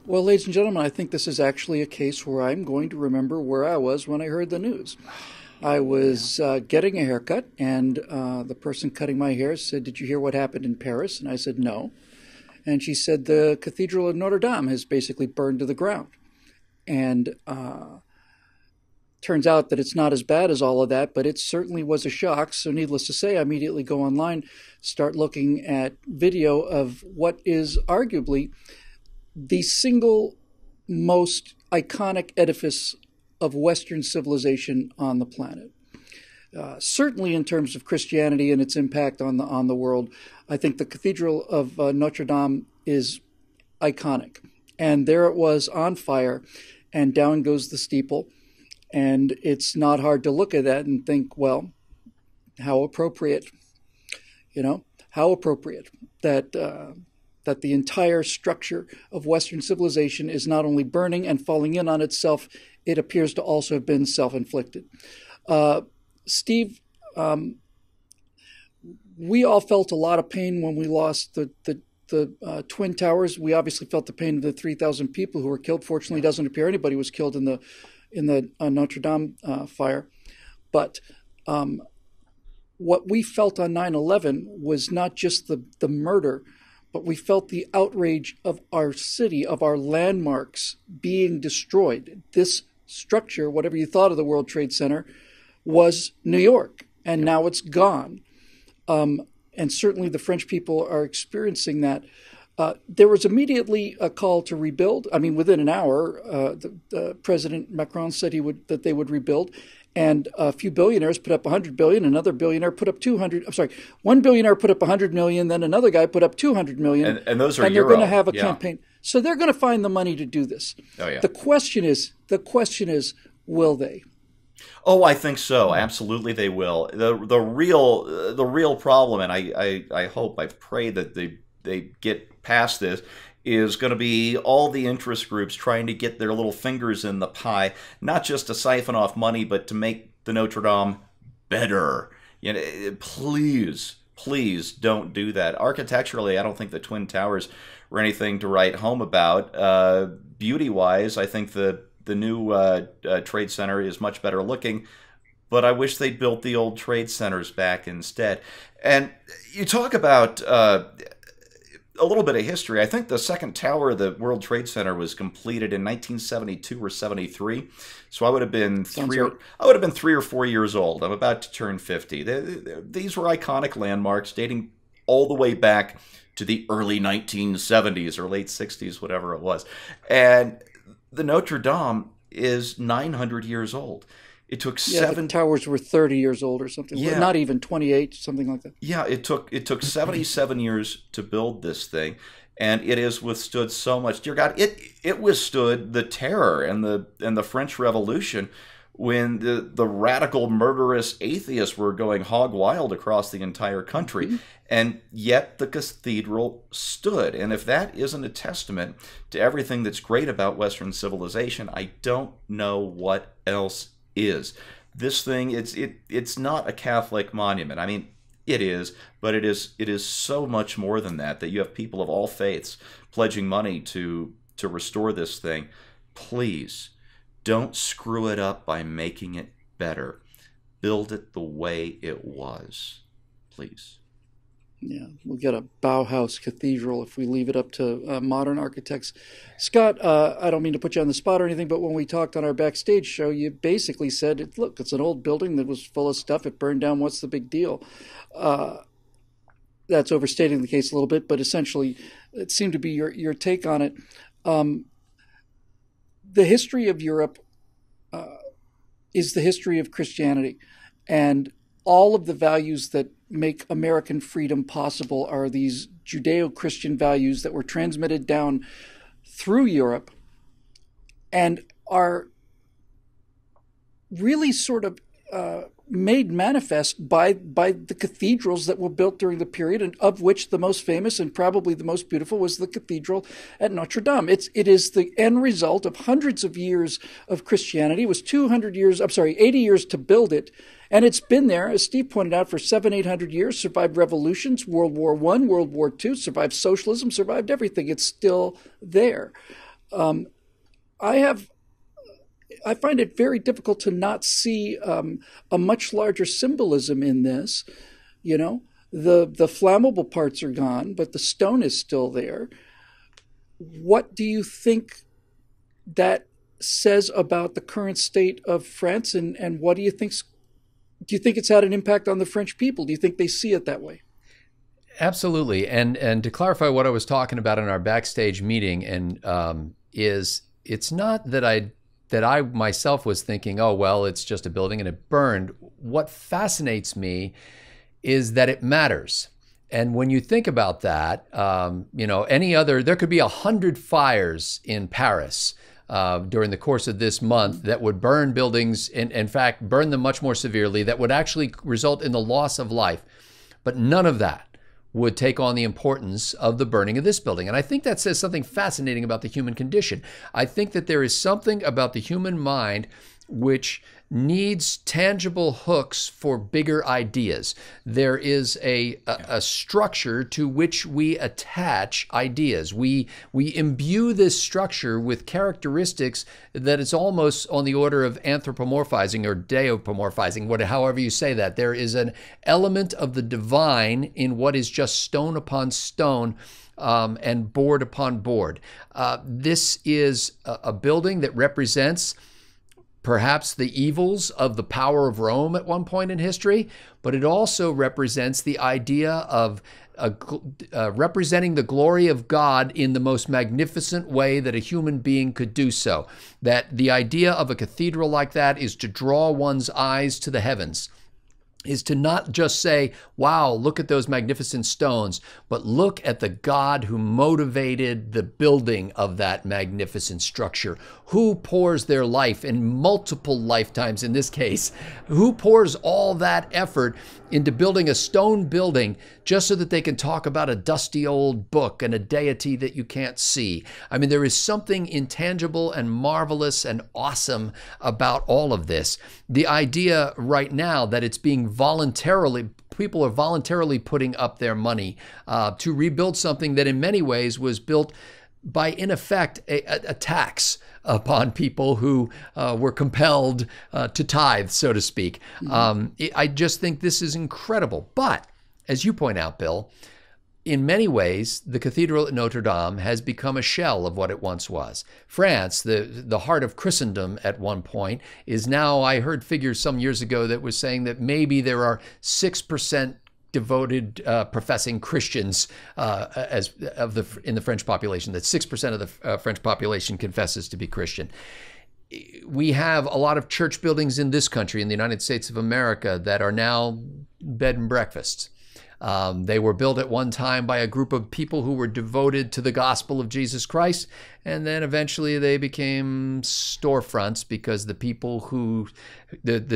Well, ladies and gentlemen, I think this is actually a case where I'm going to remember where I was when I heard the news. I was getting a haircut, and the person cutting my hair said, "Did you hear what happened in Paris?" And I said, "No." And she said, "The cathedral of Notre Dame has basically burned to the ground." And turns out that it's not as bad as all of that, but it certainly was a shock. So needless to say, I immediately go online, start looking at video of what is arguably the single most iconic edifice of Western civilization on the planet. Certainly in terms of Christianity and its impact on the world, I think the Cathedral of Notre Dame is iconic. And there it was on fire, and down goes the steeple. And it's not hard to look at that and think, well, how appropriate, how appropriate that that the entire structure of Western civilization is not only burning and falling in on itself, it appears to also have been self-inflicted. Steve, we all felt a lot of pain when we lost the Twin Towers. We obviously felt the pain of the 3,000 people who were killed. Fortunately, it doesn't appear anybody was killed in the Notre Dame fire. But what we felt on 9/11 was not just the murder, but we felt the outrage of our city, of our landmarks being destroyed. This structure, whatever you thought of the World Trade Center, was New York, and now it's gone. And certainly the French people are experiencing that. There was immediately a call to rebuild. I mean, within an hour, President Macron said that they would rebuild, and a few billionaires put up 100 billion. Another billionaire put up 200. I'm sorry, one billionaire put up 100 million. Then another guy put up 200 million. And those are and they're euro. going to have a campaign. So they're going to find the money to do this. Oh yeah. The question is, will they? Oh, I think so. Absolutely, they will. The real problem, and I pray that they get past this, is going to be all the interest groups trying to get their little fingers in the pie, not just to siphon off money, but to make the Notre Dame better. Please don't do that. Architecturally, I don't think the Twin Towers were anything to write home about. Beauty-wise, I think the new Trade Center is much better looking, but I wish they'd built the old trade centers back instead. And you talk about a little bit of history. I think the second tower of the World Trade Center was completed in 1972 or 73. So I would have been three or 4 years old. I'm about to turn 50. These were iconic landmarks dating all the way back to the early 1970s or late 60s, whatever it was. And the Notre Dame is 900 years old. It took the towers were 30 years old or something. Yeah. Not even 28, something like that. Yeah, it took 77 years to build this thing, and it has withstood so much. Dear God, it withstood the terror and the French Revolution, when the radical murderous atheists were going hog wild across the entire country. Mm-hmm. And yet the cathedral stood. And if that isn't a testament to everything that's great about Western civilization, I don't know what else is. This thing, it's not a Catholic monument. I mean, it is, but it is so much more than that you have people of all faiths pledging money to restore this thing. Please don't screw it up by making it better. Build it the way it was. Please. Yeah, we'll get a Bauhaus cathedral if we leave it up to modern architects. Scott, I don't mean to put you on the spot or anything, but when we talked on our backstage show, you basically said, look, it's an old building that was full of stuff. It burned down. What's the big deal? That's overstating the case a little bit, but essentially it seemed to be your take on it. The history of Europe is the history of Christianity, and all of the values that make American freedom possible are these Judeo-Christian values that were transmitted down through Europe and are really sort of made manifest by the cathedrals that were built during the period, and of which the most famous and probably the most beautiful was the cathedral at Notre Dame. It is the end result of hundreds of years of Christianity. It was 80 years to build it. And it's been there, as Steve pointed out, for 700-800 years, survived revolutions, World War I, World War II, survived socialism, survived everything. It's still there. I have I find it very difficult to not see a much larger symbolism in this. You know, the flammable parts are gone, but the stone is still there. What do you think that says about the current state of France, and what do you think? Do you think it's had an impact on the French people? Do you think they see it that way? Absolutely. And to clarify what I was talking about in our backstage meeting, and is it's not that I myself was thinking, oh well, it's just a building and it burned. What fascinates me is that it matters. And when you think about that, there could be 100 fires in Paris during the course of this month that would burn buildings, in fact, burn them much more severely, that would actually result in the loss of life. But none of that would take on the importance of the burning of this building. And I think that says something fascinating about the human condition. I think that there is something about the human mind which needs tangible hooks for bigger ideas. There is a structure to which we attach ideas. We imbue this structure with characteristics that is almost on the order of anthropomorphizing or deomorphizing, however you say that. There is an element of the divine in what is just stone upon stone, and board upon board. This is a building that represents perhaps the evils of the power of Rome at one point in history, but it also represents the idea of representing the glory of God in the most magnificent way that a human being could do so. That the idea of a cathedral like that is to draw one's eyes to the heavens, is to not just say, wow, look at those magnificent stones, but look at the God who motivated the building of that magnificent structure, who pours their life in multiple lifetimes in this case, who pours all that effort into building a stone building just so that they can talk about a dusty old book and a deity that you can't see. I mean, there is something intangible and marvelous and awesome about all of this. The idea right now that it's being people are voluntarily putting up their money to rebuild something that in many ways was built by, in effect, a tax upon people who were compelled to tithe, so to speak. I just think this is incredible. But as you point out, Bill, in many ways, the cathedral at Notre Dame has become a shell of what it once was. France, the heart of Christendom at one point, is now, I heard figures some years ago that was saying that maybe there are 6% devoted professing Christians in the French population, that 6% of the French population confesses to be Christian. We have a lot of church buildings in this country, in the United States of America, that are now bed and breakfasts. They were built at one time by a group of people who were devoted to the gospel of Jesus Christ, and then eventually they became storefronts because the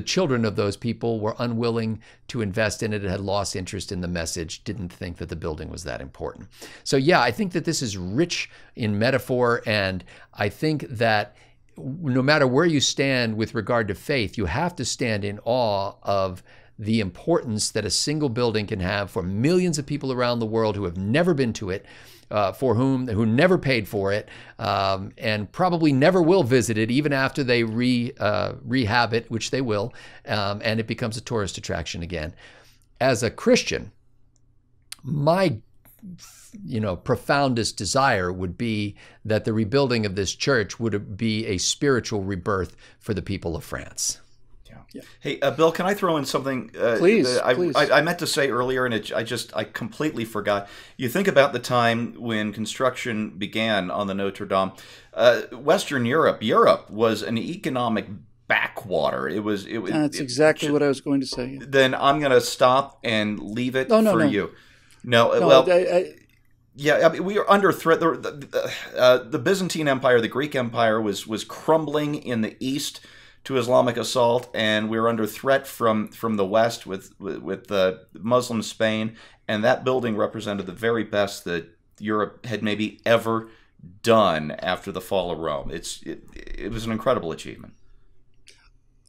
children of those people were unwilling to invest in it, had lost interest in the message, didn't think that the building was that important. So yeah, I think that this is rich in metaphor, and I think that no matter where you stand with regard to faith, you have to stand in awe of the importance that a single building can have for millions of people around the world who have never been to it, who never paid for it, and probably never will visit it even after they rehab it, which they will, and it becomes a tourist attraction again. As a Christian, my profoundest desire would be that the rebuilding of this church would be a spiritual rebirth for the people of France. Yeah. Hey, Bill, can I throw in something? Please. I meant to say earlier, and I completely forgot. You think about the time when construction began on the Notre Dame. Western Europe was an economic backwater. That's exactly what I was going to say. Then I'm going to stop and leave it for you. Yeah, I mean, we are under threat. The Byzantine Empire, the Greek Empire, was crumbling in the east to Islamic assault, and we were under threat from the west with the Muslim Spain, and that building represented the very best that Europe had maybe ever done after the fall of Rome. It was an incredible achievement.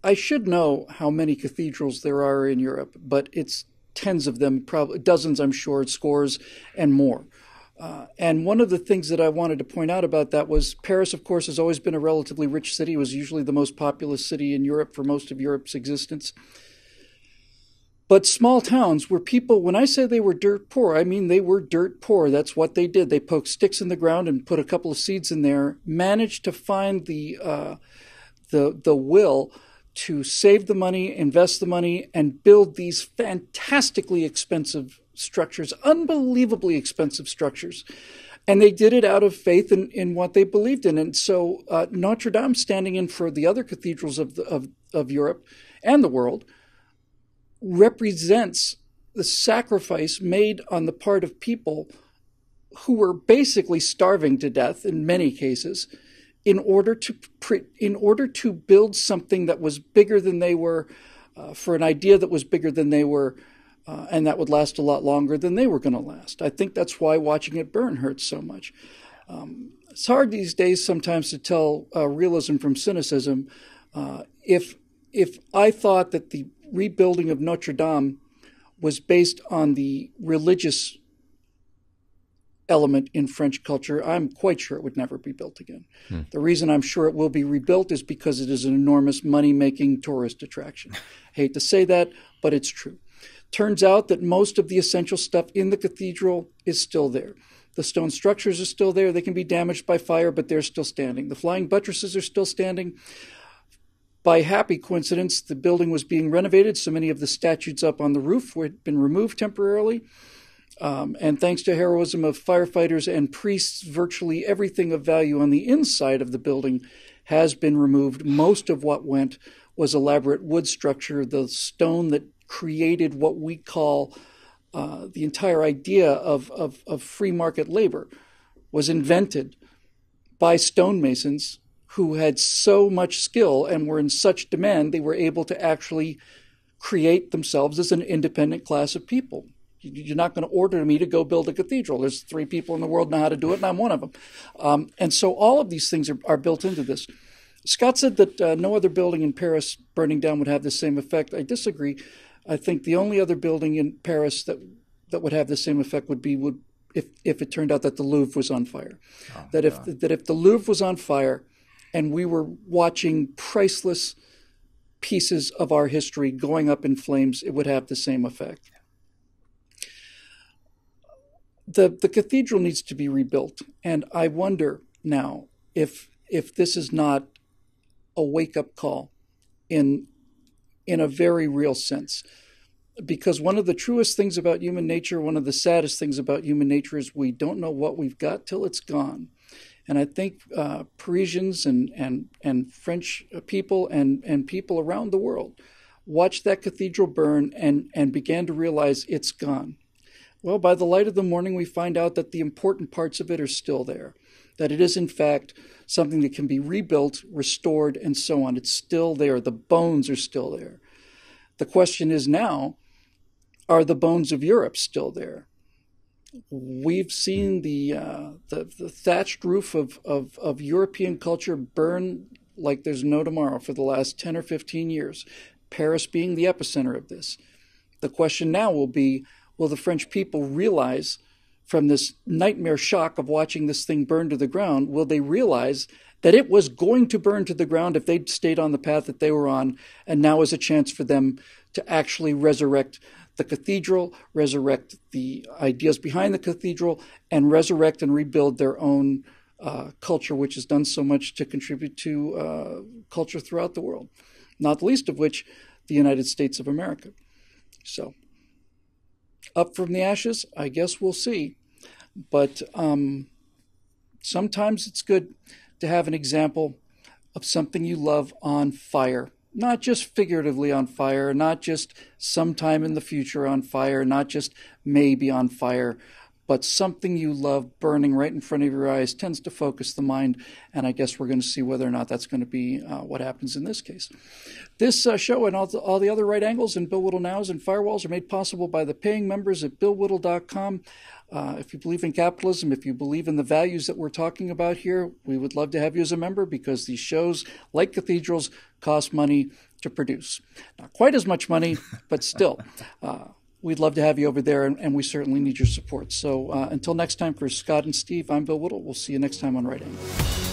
I should know how many cathedrals there are in Europe, but it's tens of them, probably dozens, I'm sure, scores and more. And one of the things that I wanted to point out about that was Paris, of course, has always been a relatively rich city. It was usually the most populous city in Europe for most of Europe's existence. But small towns where people, when I say they were dirt poor, I mean they were dirt poor. That's what they did. They poked sticks in the ground and put a couple of seeds in there, managed to find the will to save the money, invest the money, and build these fantastically expensive structures, unbelievably expensive structures. And they did it out of faith in what they believed in. And so Notre Dame, standing in for the other cathedrals of Europe and the world, represents the sacrifice made on the part of people who were basically starving to death in many cases in order to build something that was bigger than they were, for an idea that was bigger than they were, and that would last a lot longer than they were going to last. I think that's why watching it burn hurts so much. It's hard these days sometimes to tell realism from cynicism. If I thought that the rebuilding of Notre Dame was based on the religious element in French culture, I'm quite sure it would never be built again. The reason I'm sure it will be rebuilt is because it is an enormous money-making tourist attraction. I hate to say that, but it's true. Turns out that most of the essential stuff in the cathedral is still there. The stone structures are still there. They can be damaged by fire, but they're still standing. The flying buttresses are still standing. By happy coincidence, the building was being renovated, so many of the statues up on the roof had been removed temporarily. And thanks to heroism of firefighters and priests, virtually everything of value on the inside of the building has been removed. Most of what went was elaborate wood structure, the stone that created what we call the entire idea of free market labor was invented by stonemasons who had so much skill and were in such demand they were able to actually create themselves as an independent class of people. You're not going to order me to go build a cathedral. There's 3 people in the world know how to do it, and I'm one of them. And so all of these things are built into this. Scott said that no other building in Paris burning down would have the same effect. I disagree. I think the only other building in Paris that would have the same effect would be if it turned out that the Louvre was on fire. If the Louvre was on fire and we were watching priceless pieces of our history going up in flames, it would have the same effect. The cathedral needs to be rebuilt, and I wonder now if this is not a wake-up call in a very real sense. Because one of the truest things about human nature, one of the saddest things about human nature is we don't know what we've got till it's gone. And I think Parisians and French people and people around the world watched that cathedral burn and began to realize it's gone. Well, by the light of the morning, we find out that the important parts of it are still there, that it is, in fact, something that can be rebuilt, restored, and so on. It's still there. The bones are still there. The question is now, are the bones of Europe still there? We've seen the thatched roof of European culture burn like there's no tomorrow for the last 10 or 15 years, Paris being the epicenter of this. The question now will be, will the French people realize from this nightmare shock of watching this thing burn to the ground, will they realize that it was going to burn to the ground if they'd stayed on the path that they were on, and now is a chance for them to actually resurrect the cathedral, resurrect the ideas behind the cathedral, and resurrect and rebuild their own culture, which has done so much to contribute to culture throughout the world, not the least of which the United States of America. So, up from the ashes, I guess we'll see. But sometimes it's good to have an example of something you love on fire. Not just figuratively on fire, not just sometime in the future on fire, not just maybe on fire, but something you love burning right in front of your eyes tends to focus the mind, and I guess we're going to see whether or not that's going to be what happens in this case. This show and all the other Right Angles and Bill Whittle Nows and Firewalls are made possible by the paying members at BillWhittle.com. If you believe in capitalism, if you believe in the values that we're talking about here, we would love to have you as a member because these shows, like Cathedrals, cost money to produce. Not quite as much money, but still. we'd love to have you over there, and we certainly need your support. So until next time, for Scott and Steve, I'm Bill Whittle. We'll see you next time on Right Angle.